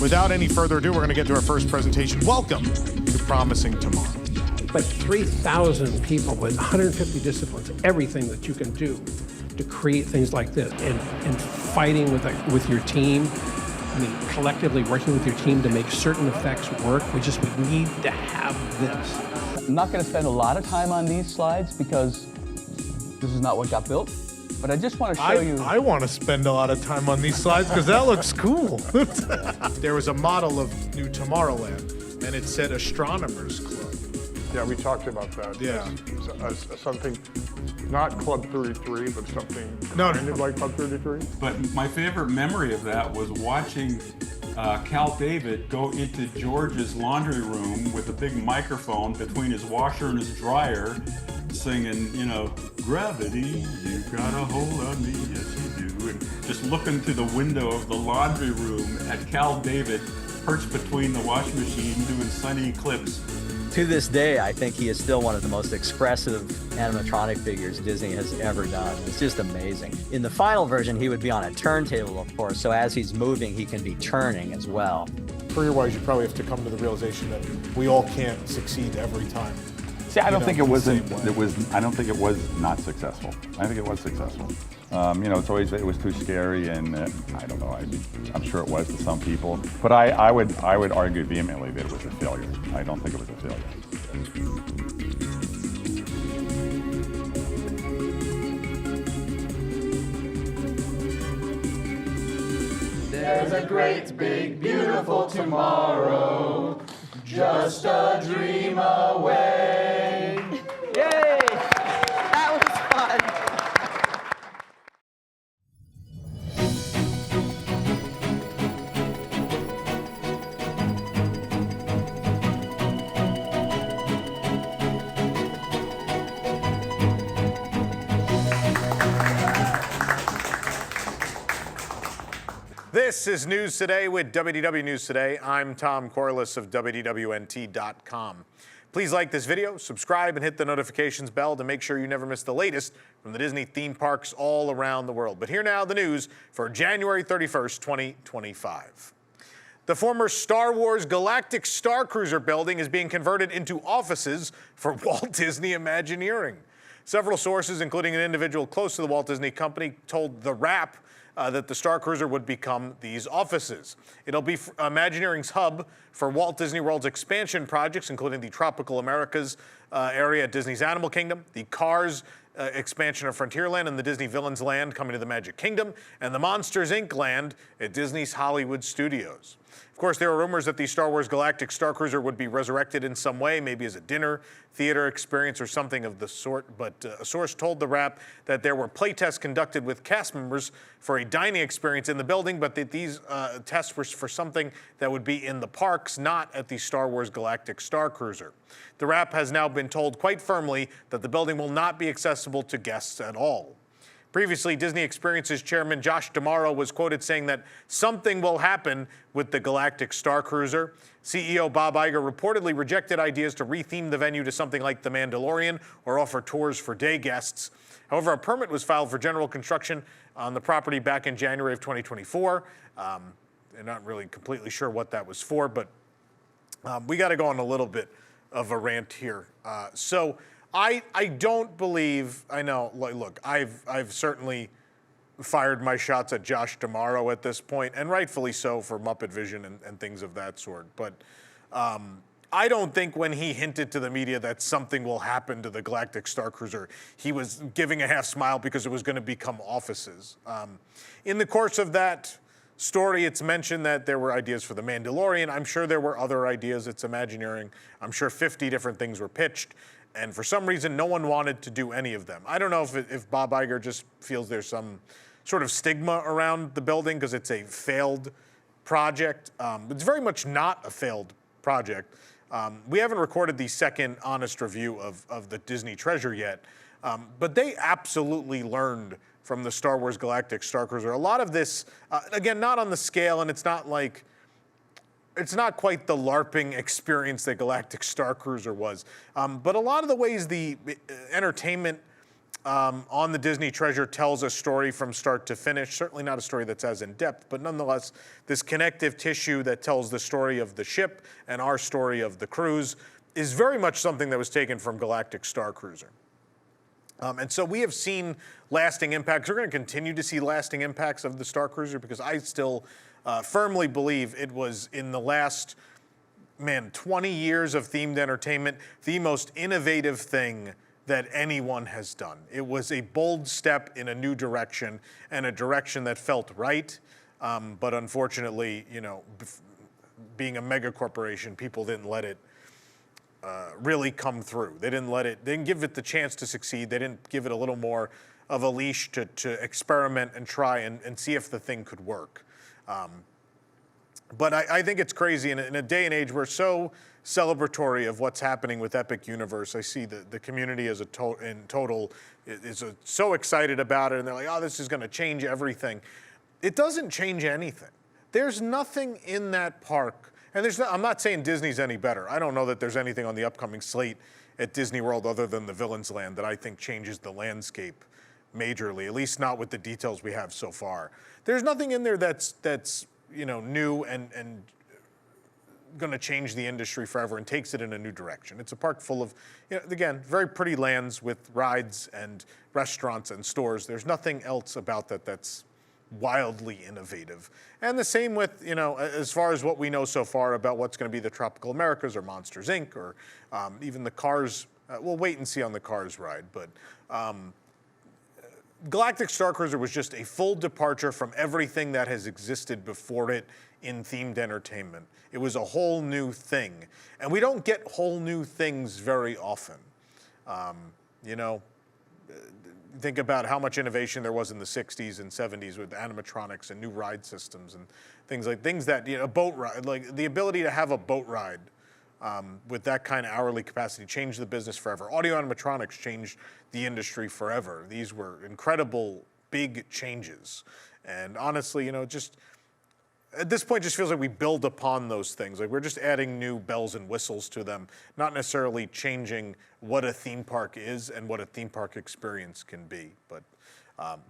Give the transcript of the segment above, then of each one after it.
Without any further ado, we're going to get to our first presentation. Welcome to Promising Tomorrow. But 3,000 people with 150 disciplines, everything that you can do to create things like this, and fighting with your team. I mean, collectively working with your team to make certain effects work. We need to have this. I'm not going to spend a lot of time on these slides because this is not what got built. But I just want to show you. I want to spend a lot of time on these slides because that looks cool. There was a model of New Tomorrowland, and it said Astronomers Club. Yeah, we talked about that. Yeah. As something, not Club 33, but something No. kind of like Club 33. But my favorite memory of that was watching Cal David go into George's laundry room with a big microphone between his washer and his dryer, singing, you know, gravity, you got a hold on me, yes you do, and just looking through the window of the laundry room at Cal David perched between the washing machine doing sunny clips. To this day, I think he is still one of the most expressive animatronic figures Disney has ever done. It's just amazing. In the final version, he would be on a turntable, of course, so as he's moving, he can be turning as well. Career-wise, you probably have to come to the realization that we all can't succeed every time. See, I don't think it wasn't. It was. I don't think it was not successful. I think it was successful. You know, it was too scary, and I don't know. I'm sure it was to some people, but I would argue vehemently that it was a failure. I don't think it was a failure. There's a great, big, beautiful tomorrow, just a dream away. Yay! That was fun. This is News Today with WDW News Today. I'm Tom Corliss of WDWNT.com. Please like this video, subscribe, and hit the notifications bell to make sure you never miss the latest from the Disney theme parks all around the world. But here now, the news for January 31st, 2025. The former Star Wars Galactic Starcruiser building is being converted into offices for Walt Disney Imagineering. Several sources, including an individual close to the Walt Disney Company, told The Wrap that the Starcruiser would become these offices. It'll be Imagineering's hub for Walt Disney World's expansion projects, including the Tropical Americas area at Disney's Animal Kingdom, the Cars expansion of Frontierland and the Disney Villains Land coming to the Magic Kingdom, and the Monsters, Inc. land at Disney's Hollywood Studios. Of course, there are rumors that the Star Wars Galactic Starcruiser would be resurrected in some way, maybe as a dinner, theater experience or something of the sort, but a source told The Wrap that there were playtests conducted with cast members for a dining experience in the building, but that these tests were for something that would be in the parks, not at the Star Wars Galactic Starcruiser. The Wrap has now been told quite firmly that the building will not be accessible to guests at all. Previously, Disney Experiences chairman Josh D'Amaro was quoted saying that something will happen with the Galactic Starcruiser. CEO Bob Iger reportedly rejected ideas to retheme the venue to something like The Mandalorian or offer tours for day guests. However, a permit was filed for general construction on the property back in January of 2024. They're not really completely sure what that was for, but we got to go on a little bit of a rant here. I don't believe, I know, look, I've certainly fired my shots at Josh D'Amaro at this point, and rightfully so for Muppet Vision and things of that sort. But I don't think when he hinted to the media that something will happen to the Galactic Starcruiser, he was giving a half smile because it was going to become offices. In the course of that story, it's mentioned that there were ideas for The Mandalorian. I'm sure there were other ideas. It's Imagineering. I'm sure 50 different things were pitched. And for some reason, no one wanted to do any of them. I don't know if Bob Iger just feels there's some sort of stigma around the building because it's a failed project. It's very much not a failed project. We haven't recorded the second honest review of the Disney Treasure yet, but they absolutely learned from the Star Wars Galactic Starcruiser. A lot of this, again, not on the scale, and it's not quite the LARPing experience that Galactic Starcruiser was. But a lot of the ways the entertainment on the Disney Treasure tells a story from start to finish. Certainly not a story that's as in-depth, but nonetheless, this connective tissue that tells the story of the ship and our story of the cruise is very much something that was taken from Galactic Starcruiser. And so we have seen lasting impacts. We're going to continue to see lasting impacts of the Starcruiser because I still firmly believe it was in the last, 20 years of themed entertainment, the most innovative thing that anyone has done. It was a bold step in a new direction and a direction that felt right. But unfortunately, being a mega corporation, people didn't let it really come through. They didn't give it the chance to succeed. They didn't give it a little more of a leash to experiment and try and see if the thing could work. But I think it's crazy in a day and age we're so celebratory of what's happening with Epic Universe. I see the community as in total is so excited about it, and they're like, oh, this is going to change everything. It doesn't change anything. There's nothing in that park, and I'm not saying Disney's any better. I don't know that there's anything on the upcoming slate at Disney World other than the Villains Land that I think changes the landscape majorly, at least not with the details we have so far. There's nothing in there that's new and going to change the industry forever and takes it in a new direction. It's a park full of, again, very pretty lands with rides and restaurants and stores. There's nothing else about that that's wildly innovative. And the same with, as far as what we know so far about what's going to be the Tropical Americas or Monsters, Inc. or even the Cars. We'll wait and see on the Cars ride. But Galactic Starcruiser was just a full departure from everything that has existed before it in themed entertainment. It was a whole new thing. And we don't get whole new things very often. Think about how much innovation there was in the 60s and 70s with animatronics and new ride systems and things that, a boat ride, like the ability to have a boat ride with that kind of hourly capacity changed the business forever. Audio animatronics changed the industry forever. These were incredible, big changes. And honestly, just at this point, it just feels like we build upon those things. Like we're just adding new bells and whistles to them, not necessarily changing what a theme park is and what a theme park experience can be. But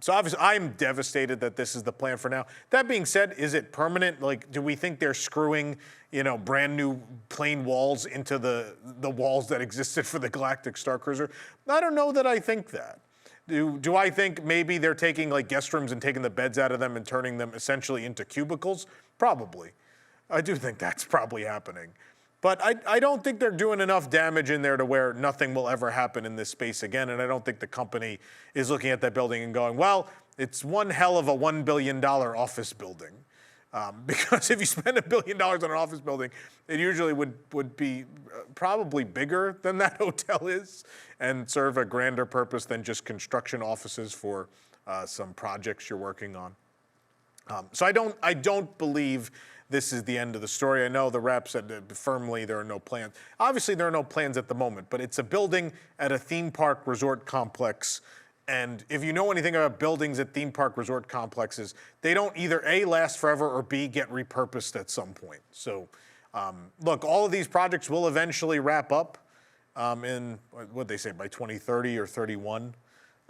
so obviously, I'm devastated that this is the plan for now. That being said, is it permanent? Like, do we think they're screwing, brand new plain walls into the walls that existed for the Galactic Starcruiser? I don't know that I think that. Do I think maybe they're taking like guest rooms and taking the beds out of them and turning them essentially into cubicles? Probably. I do think that's probably happening. But I don't think they're doing enough damage in there to where nothing will ever happen in this space again. And I don't think the company is looking at that building and going, well, it's one hell of a $1 billion office building. Because if you spend $1 billion on an office building, it usually would be probably bigger than that hotel is and serve a grander purpose than just construction offices for some projects you're working on. So I don't believe this is the end of the story. I know the rep said firmly there are no plans. Obviously, there are no plans at the moment, but it's a building at a theme park resort complex. And if you know anything about buildings at theme park resort complexes, they don't either A, last forever, or B, get repurposed at some point. So look, all of these projects will eventually wrap up in, what they say, by 2030 or 31.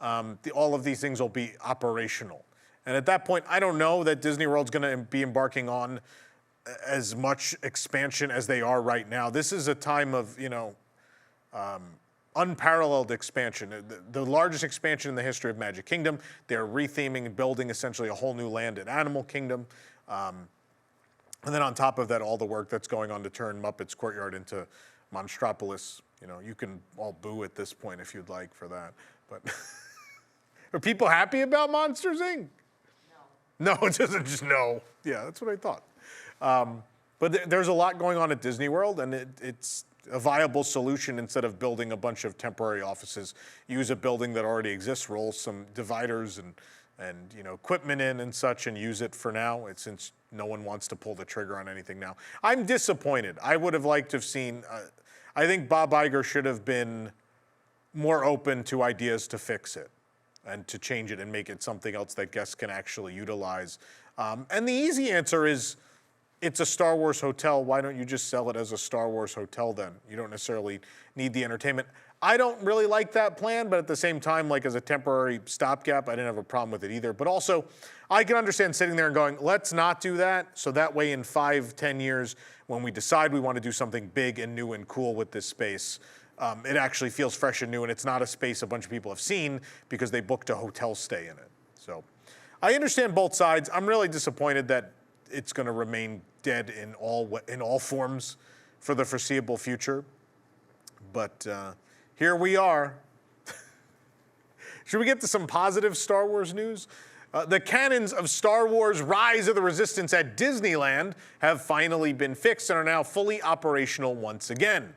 All of these things will be operational. And at that point, I don't know that Disney World's going to be embarking on as much expansion as they are right now. This is a time of, unparalleled expansion. The largest expansion in the history of Magic Kingdom. They're retheming and building essentially a whole new land in Animal Kingdom. And then on top of that, all the work that's going on to turn Muppets Courtyard into Monstropolis. You can all boo at this point if you'd like for that. But are people happy about Monsters, Inc.? No, it doesn't just no. Yeah, that's what I thought. But there's a lot going on at Disney World, and it's a viable solution instead of building a bunch of temporary offices. Use a building that already exists, roll some dividers and equipment in and such, and use it for now. Since no one wants to pull the trigger on anything now. I'm disappointed. I would have liked to have seen. I think Bob Iger should have been more open to ideas to fix it and to change it and make it something else that guests can actually utilize. And the easy answer is, it's a Star Wars hotel. Why don't you just sell it as a Star Wars hotel then? You don't necessarily need the entertainment. I don't really like that plan, but at the same time, like as a temporary stopgap, I didn't have a problem with it either. But also, I can understand sitting there and going, let's not do that, so that way in 5-10 years, when we decide we want to do something big and new and cool with this space, it actually feels fresh and new, and it's not a space a bunch of people have seen because they booked a hotel stay in it. So I understand both sides. I'm really disappointed that it's going to remain dead in all forms for the foreseeable future. But here we are. Should we get to some positive Star Wars news? The cannons of Star Wars Rise of the Resistance at Disneyland have finally been fixed and are now fully operational once again.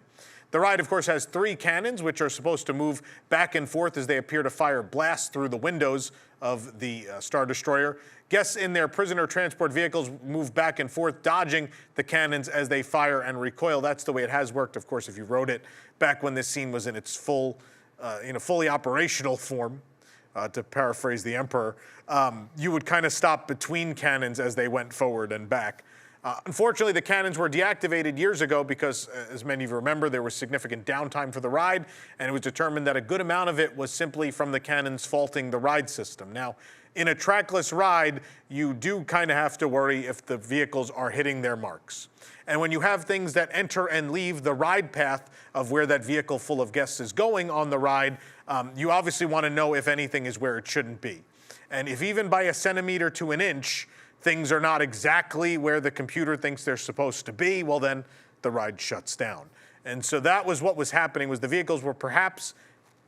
The ride, of course, has 3 cannons, which are supposed to move back and forth as they appear to fire blasts through the windows of the Star Destroyer. Guests in their prisoner transport vehicles move back and forth, dodging the cannons as they fire and recoil. That's the way it has worked, of course, if you rode it back when this scene was in its fully operational form. To paraphrase the Emperor, you would kind of stop between cannons as they went forward and back. Unfortunately, the cannons were deactivated years ago because, as many of you remember, there was significant downtime for the ride, and it was determined that a good amount of it was simply from the cannons faulting the ride system. Now, in a trackless ride, you do kind of have to worry if the vehicles are hitting their marks. And when you have things that enter and leave the ride path of where that vehicle full of guests is going on the ride, you obviously want to know if anything is where it shouldn't be. And if even by a centimeter to an inch, things are not exactly where the computer thinks they're supposed to be, well then the ride shuts down. And so that was what was happening, was the vehicles were perhaps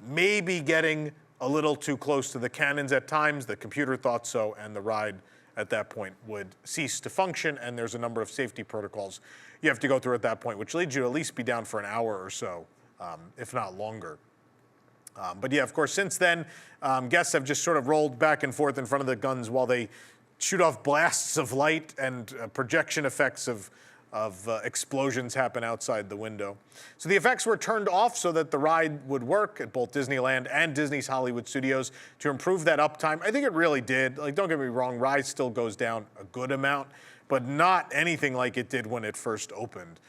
maybe getting a little too close to the cannons at times. The computer thought so, and the ride at that point would cease to function, and there's a number of safety protocols you have to go through at that point, which leads you to at least be down for an hour or so, if not longer. But yeah, of course, since then, guests have just sort of rolled back and forth in front of the guns while they shoot off blasts of light and projection effects of explosions happen outside the window. So the effects were turned off so that the ride would work at both Disneyland and Disney's Hollywood Studios to improve that uptime. I think it really did. Like, don't get me wrong, Rise still goes down a good amount, but not anything like it did when it first opened.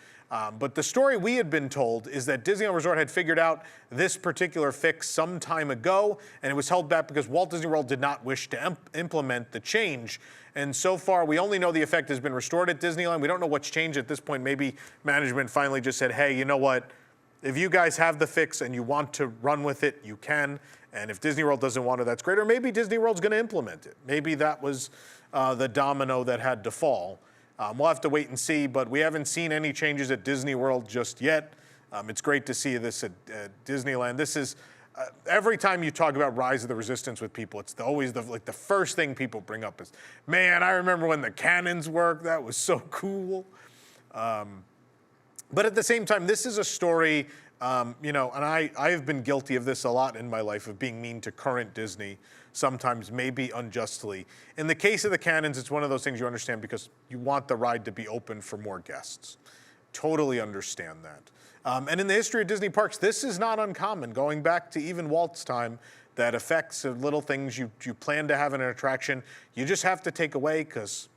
But the story we had been told is that Disneyland Resort had figured out this particular fix some time ago, and it was held back because Walt Disney World did not wish to implement the change. And so far, we only know the effect has been restored at Disneyland. We don't know what's changed at this point. Maybe management finally just said, hey, you know what? If you guys have the fix and you want to run with it, you can. And if Disney World doesn't want it, that's great. Or maybe Disney World's going to implement it. Maybe that was the domino that had to fall. We'll have to wait and see, but we haven't seen any changes at Disney World just yet. It's great to see this at Disneyland. This is, every time you talk about Rise of the Resistance with people, it's always the first thing people bring up is, man, I remember when the cannons worked. That was so cool. But at the same time, this is a story, and I have been guilty of this a lot in my life, of being mean to current Disney, sometimes maybe unjustly. In the case of the cannons, it's one of those things you understand because you want the ride to be open for more guests. Totally understand that. And in the history of Disney parks, this is not uncommon. Going back to even Walt's time, that effects of little things you plan to have in an attraction, you just have to take away because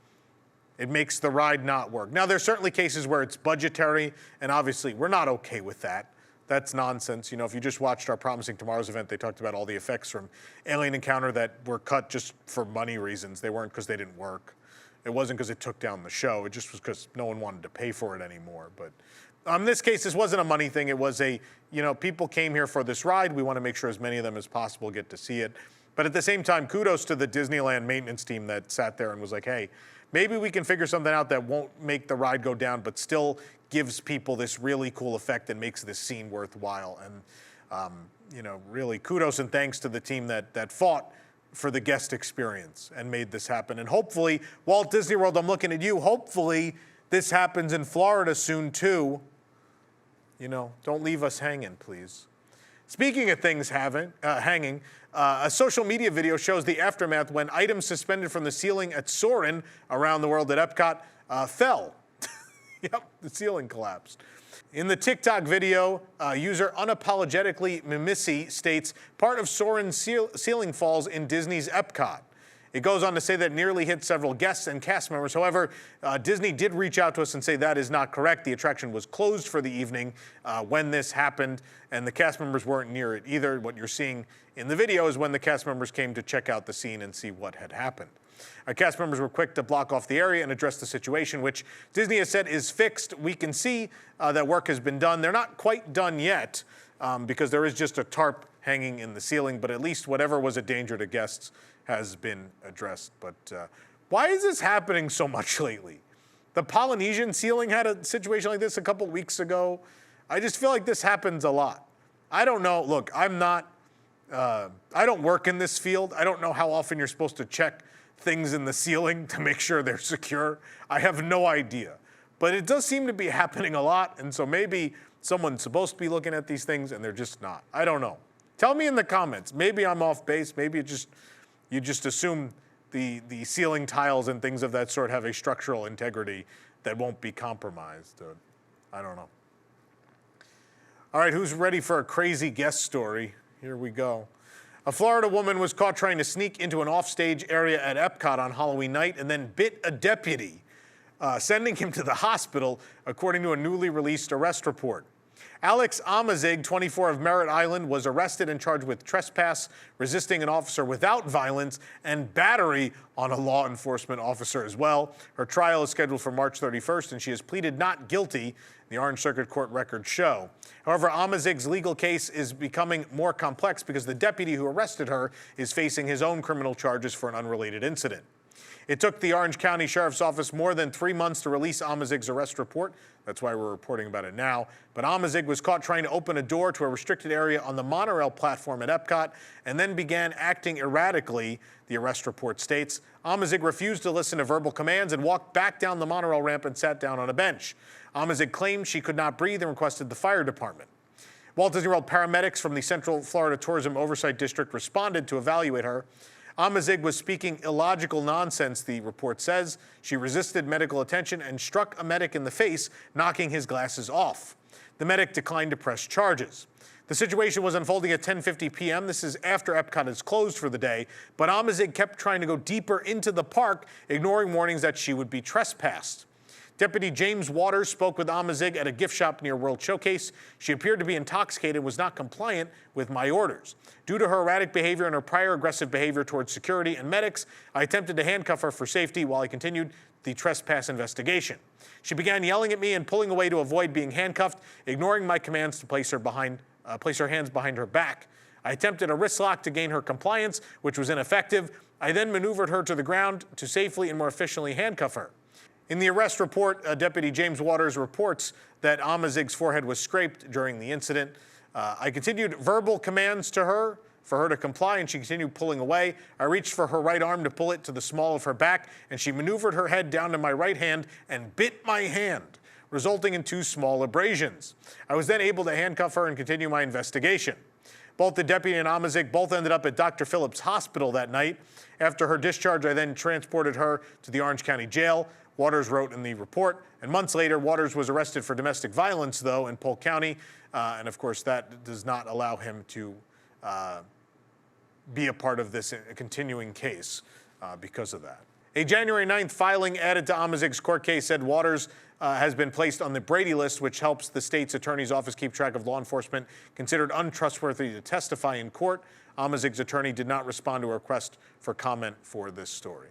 it makes the ride not work. Now, there's certainly cases where it's budgetary, and obviously we're not okay with that. That's nonsense. You know, if you just watched our Promising Tomorrow's event, they talked about all the effects from Alien Encounter that were cut just for money reasons. They weren't because they didn't work. It wasn't because it took down the show. It just was because no one wanted to pay for it anymore. But in this case, this wasn't a money thing. It was a, people came here for this ride. We want to make sure as many of them as possible get to see it. But at the same time, kudos to the Disneyland maintenance team that sat there and was like, hey, maybe we can figure something out that won't make the ride go down, but still gives people this really cool effect and makes this scene worthwhile. And, really kudos and thanks to the team that fought for the guest experience and made this happen. And hopefully, Walt Disney World, I'm looking at you, hopefully this happens in Florida soon too. Don't leave us hanging, please. Speaking of things hanging, a social media video shows the aftermath when items suspended from the ceiling at Soarin around the world at EPCOT fell. Yep, the ceiling collapsed. In the TikTok video, user Unapologetically Mimisi states, part of Soarin's ceiling falls in Disney's EPCOT. It goes on to say that it nearly hit several guests and cast members. However, Disney did reach out to us and say that is not correct. The attraction was closed for the evening when this happened, and the cast members weren't near it either. What you're seeing in the video is when the cast members came to check out the scene and see what had happened. Our cast members were quick to block off the area and address the situation, which Disney has said is fixed. We can see that work has been done. They're not quite done yet because there is just a tarp hanging in the ceiling, but at least whatever was a danger to guests has been addressed. But why is this happening so much lately? The Polynesian ceiling had a situation like this a couple weeks ago. I just feel like this happens a lot. I don't know. Look, I don't work in this field. I don't know how often you're supposed to check things in the ceiling to make sure they're secure. I have no idea. But it does seem to be happening a lot, and so maybe someone's supposed to be looking at these things and they're just not. I don't know. Tell me in the comments. Maybe I'm off base. Maybe you just assume the ceiling tiles and things of that sort have a structural integrity that won't be compromised. I don't know. All right, who's ready for a crazy guest story? Here we go. A Florida woman was caught trying to sneak into an offstage area at EPCOT on Halloween night and then bit a deputy, sending him to the hospital, according to a newly released arrest report. Alex Amazig, 24 of Merritt Island, was arrested and charged with trespass, resisting an officer without violence, and battery on a law enforcement officer as well. Her trial is scheduled for March 31st, and she has pleaded not guilty, the Orange Circuit Court records show. However, Amazig's legal case is becoming more complex because the deputy who arrested her is facing his own criminal charges for an unrelated incident. It took the Orange County Sheriff's Office more than 3 months to release Amazig's arrest report. That's why we're reporting about it now. But Amazig was caught trying to open a door to a restricted area on the monorail platform at EPCOT and then began acting erratically, the arrest report states. Amazig refused to listen to verbal commands and walked back down the monorail ramp and sat down on a bench. Amazig claimed she could not breathe and requested the fire department. Walt Disney World paramedics from the Central Florida Tourism Oversight District responded to evaluate her. Amazig was speaking illogical nonsense, the report says. She resisted medical attention and struck a medic in the face, knocking his glasses off. The medic declined to press charges. The situation was unfolding at 10:50 p.m. This is after EPCOT is closed for the day, but Amazig kept trying to go deeper into the park, ignoring warnings that she would be trespassed. Deputy James Waters spoke with Amazig at a gift shop near World Showcase. She appeared to be intoxicated and was not compliant with my orders. Due to her erratic behavior and her prior aggressive behavior towards security and medics, I attempted to handcuff her for safety while I continued the trespass investigation. She began yelling at me and pulling away to avoid being handcuffed, ignoring my commands to place her hands behind her back. I attempted a wrist lock to gain her compliance, which was ineffective. I then maneuvered her to the ground to safely and more efficiently handcuff her. In the arrest report, Deputy James Waters reports that Amazig's forehead was scraped during the incident. I continued verbal commands to her for her to comply, and she continued pulling away. I reached for her right arm to pull it to the small of her back, and she maneuvered her head down to my right hand and bit my hand, resulting in 2 small abrasions. I was then able to handcuff her and continue my investigation. Both the deputy and Amazig both ended up at Dr. Phillips Hospital that night. After her discharge, I then transported her to the Orange County Jail. Waters wrote in the report, and months later, Waters was arrested for domestic violence, though, in Polk County, and of course, that does not allow him to be a part of this continuing case because of that. A January 9th filing added to Amazig's court case said Waters has been placed on the Brady list, which helps the state's attorney's office keep track of law enforcement considered untrustworthy to testify in court. Amazig's attorney did not respond to a request for comment for this story.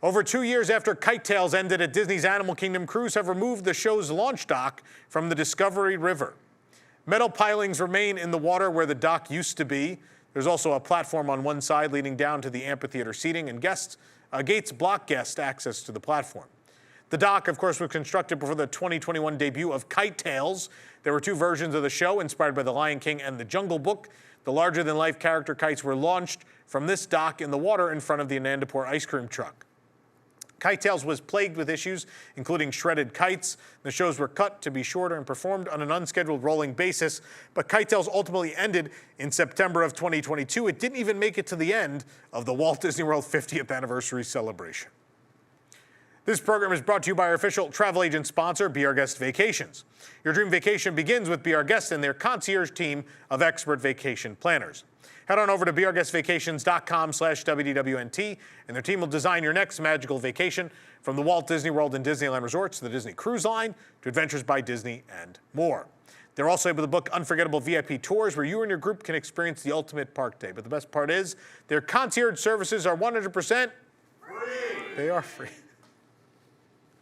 Over 2 years after KiteTails ended at Disney's Animal Kingdom, crews have removed the show's launch dock from the Discovery River. Metal pilings remain in the water where the dock used to be. There's also a platform on one side leading down to the amphitheater seating, and gates block guest access to the platform. The dock, of course, was constructed before the 2021 debut of KiteTails. There were 2 versions of the show inspired by The Lion King and The Jungle Book. The larger-than-life character kites were launched from this dock in the water in front of the Anandapur ice cream truck. KiteTails was plagued with issues, including shredded kites. The shows were cut to be shorter and performed on an unscheduled rolling basis, but KiteTails ultimately ended in September of 2022. It didn't even make it to the end of the Walt Disney World 50th anniversary celebration. This program is brought to you by our official travel agent sponsor, Be Our Guest Vacations. Your dream vacation begins with Be Our Guest and their concierge team of expert vacation planners. Head on over to beourguestvacations.com/WDWNT, and their team will design your next magical vacation, from the Walt Disney World and Disneyland resorts to the Disney Cruise Line to Adventures by Disney and more. They're also able to book unforgettable VIP tours where you and your group can experience the ultimate park day. But the best part is their concierge services are 100% free. They are free.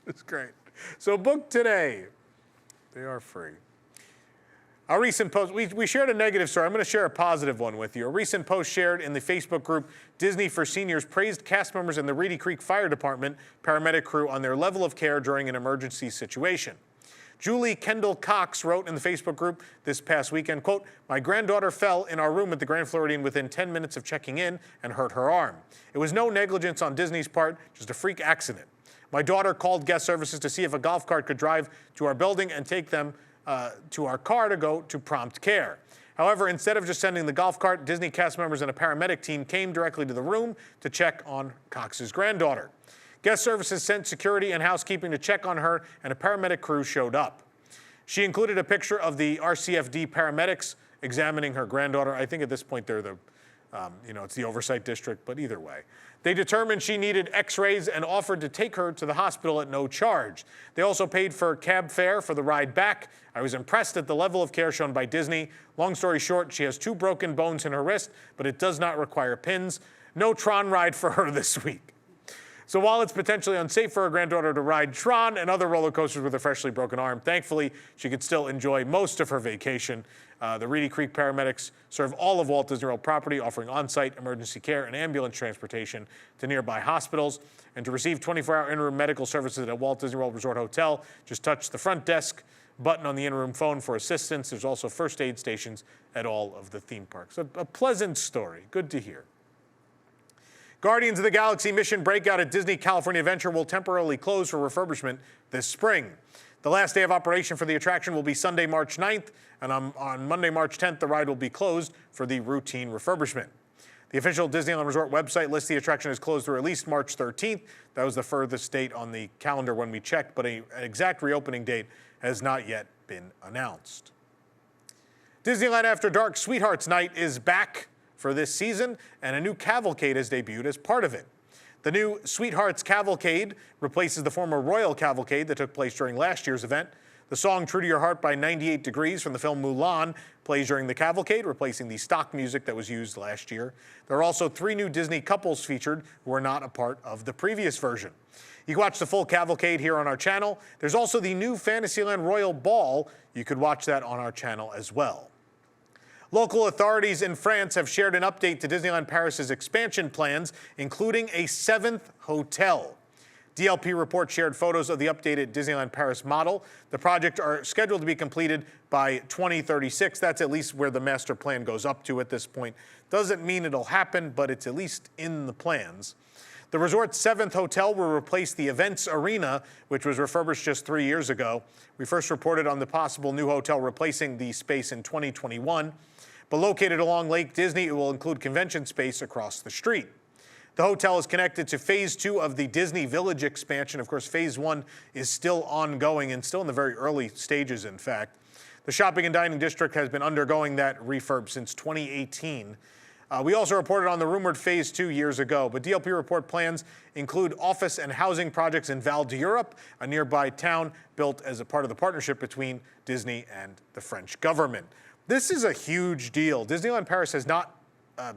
It's great. So book today. They are free. A recent post, we shared a negative story. I'm going to share a positive one with you. A recent post shared in the Facebook group Disney for Seniors praised cast members in the Reedy Creek Fire Department paramedic crew on their level of care during an emergency situation. Julie Kendall Cox wrote in the Facebook group this past weekend, quote, "My granddaughter fell in our room at the Grand Floridian within 10 minutes of checking in and hurt her arm. It was no negligence on Disney's part, just a freak accident. My daughter called guest services to see if a golf cart could drive to our building and take them to our car to go to prompt care. However, instead of just sending the golf cart, Disney cast members and a paramedic team came directly to the room to check on Cox's granddaughter. Guest services sent security and housekeeping to check on her, and a paramedic crew showed up. She included a picture of the RCFD paramedics examining her granddaughter. I think at this point they're the, it's the oversight district, but either way. They determined she needed x-rays and offered to take her to the hospital at no charge. They also paid for cab fare for the ride back. I was impressed at the level of care shown by Disney. Long story short, she has 2 broken bones in her wrist, but it does not require pins. No Tron ride for her this week." So while it's potentially unsafe for her granddaughter to ride Tron and other roller coasters with a freshly broken arm, thankfully, she could still enjoy most of her vacation. The Reedy Creek paramedics serve all of Walt Disney World property, offering on-site emergency care and ambulance transportation to nearby hospitals. And to receive 24-hour in-room medical services at Walt Disney World Resort Hotel, just touch the front desk button on the in-room phone for assistance. There's also first aid stations at all of the theme parks. A pleasant story. Good to hear. Guardians of the Galaxy mission BREAKOUT at Disney California Adventure will temporarily close for refurbishment this spring. The last day of operation for the attraction will be Sunday, March 9th, and on Monday, March 10th, the ride will be closed for the routine refurbishment. The official Disneyland Resort website lists the attraction as closed through at least March 13th. That was the furthest date on the calendar when we checked, but an exact reopening date has not yet been announced. Disneyland After Dark Sweethearts Night is back for this season, and a new Cavalcade has debuted as part of it. The new Sweethearts Cavalcade replaces the former Royal Cavalcade that took place during last year's event. The song True to Your Heart by 98 Degrees from the film Mulan plays during the Cavalcade, replacing the stock music that was used last year. There are also 3 new Disney couples featured who were not a part of the previous version. You can watch the full Cavalcade here on our channel. There's also the new Fantasyland Royal Ball. You could watch that on our channel as well. Local authorities in France have shared an update to Disneyland Paris's expansion plans, including a 7th hotel. DLP Report shared photos of the updated Disneyland Paris model. The project are scheduled to be completed by 2036. That's at least where the master plan goes up to at this point. Doesn't mean it'll happen, but it's at least in the plans. The resort's 7th hotel will replace the Events Arena, which was refurbished just 3 years ago. We first reported on the possible new hotel replacing the space in 2021. But located along Lake Disney, it will include convention space across the street. The hotel is connected to Phase 2 of the Disney Village expansion. Of course, Phase 1 is still ongoing and still in the very early stages, in fact. The shopping and dining district has been undergoing that refurb since 2018. We also reported on the rumored Phase 2 years ago, but DLP Report plans include office and housing projects in Val d'Europe, a nearby town built as a part of the partnership between Disney and the French government. This is a huge deal. Disneyland Paris has not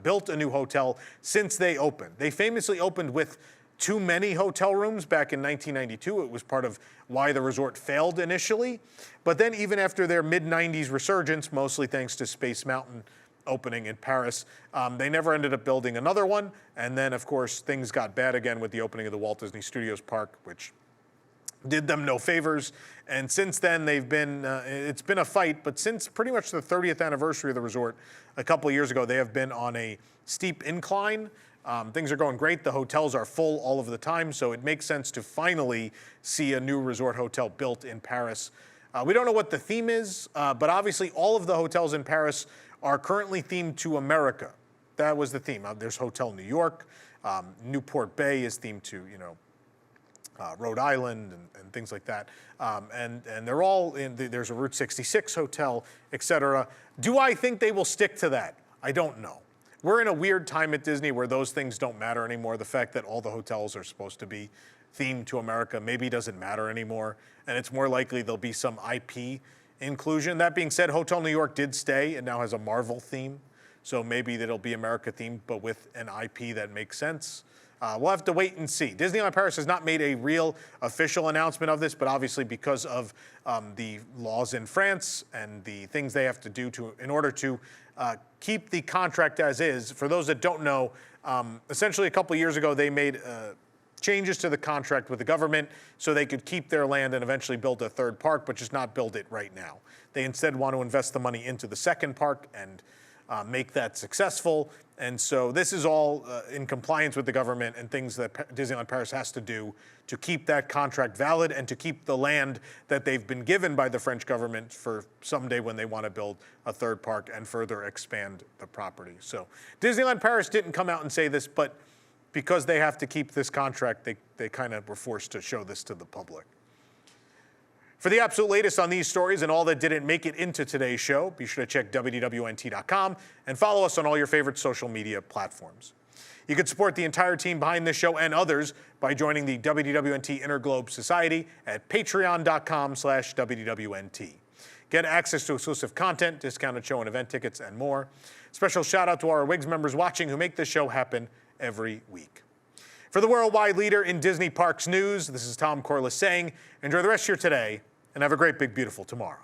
built a new hotel since they opened. They famously opened with too many hotel rooms back in 1992. It was part of why the resort failed initially. But then even after their mid-90s resurgence, mostly thanks to Space Mountain opening in Paris, they never ended up building another one. And then, of course, things got bad again with the opening of the Walt Disney Studios Park, which did them no favors. And since then, they've been, it's been a fight, but since pretty much the 30th anniversary of the resort a couple of years ago, they have been on a steep incline. Things are going great. The hotels are full all of the time, so it makes sense to finally see a new resort hotel built in Paris. We don't know what the theme is, but obviously all of the hotels in Paris are currently themed to America. That was the theme. There's Hotel New York. Newport Bay is themed to, Rhode Island and things like that. And they're all there's a Route 66 hotel, et cetera. Do I think they will stick to that? I don't know. we're in a weird time at Disney where those things don't matter anymore. The fact that all the hotels are supposed to be themed to America maybe doesn't matter anymore, and it's more likely there'll be some IP inclusion. That being said, Hotel New York did stay and now has a Marvel theme, so maybe that'll be America themed, but with an IP that makes sense. We'll have to wait and see. Disneyland Paris has not made a real official announcement of this, but obviously because of the laws in France and the things they have to do in order to keep the contract as is. For those that don't know, essentially a couple of years ago they made changes to the contract with the government so they could keep their land and eventually build a third park, but just not build it right now. They instead want to invest the money into the second park and make that successful. And so this is all in compliance with the government and things that Disneyland Paris has to do to keep that contract valid and to keep the land that they've been given by the French government for someday when they want to build a third park and further expand the property. So Disneyland Paris didn't come out and say this, but because they have to keep this contract, they kind of were forced to show this to the public. For the absolute latest on these stories and all that didn't make it into today's show, be sure to check WDWNT.com and follow us on all your favorite social media platforms. You can support the entire team behind this show and others by joining the WDWNT Interglobe Society at patreon.com/WDWNT. Get access to exclusive content, discounted show and event tickets, and more. Special shout out to our WIGS members watching who make this show happen every week. For the worldwide leader in Disney Parks news, this is Tom Corliss saying, enjoy the rest of your today and have a great, big, beautiful tomorrow.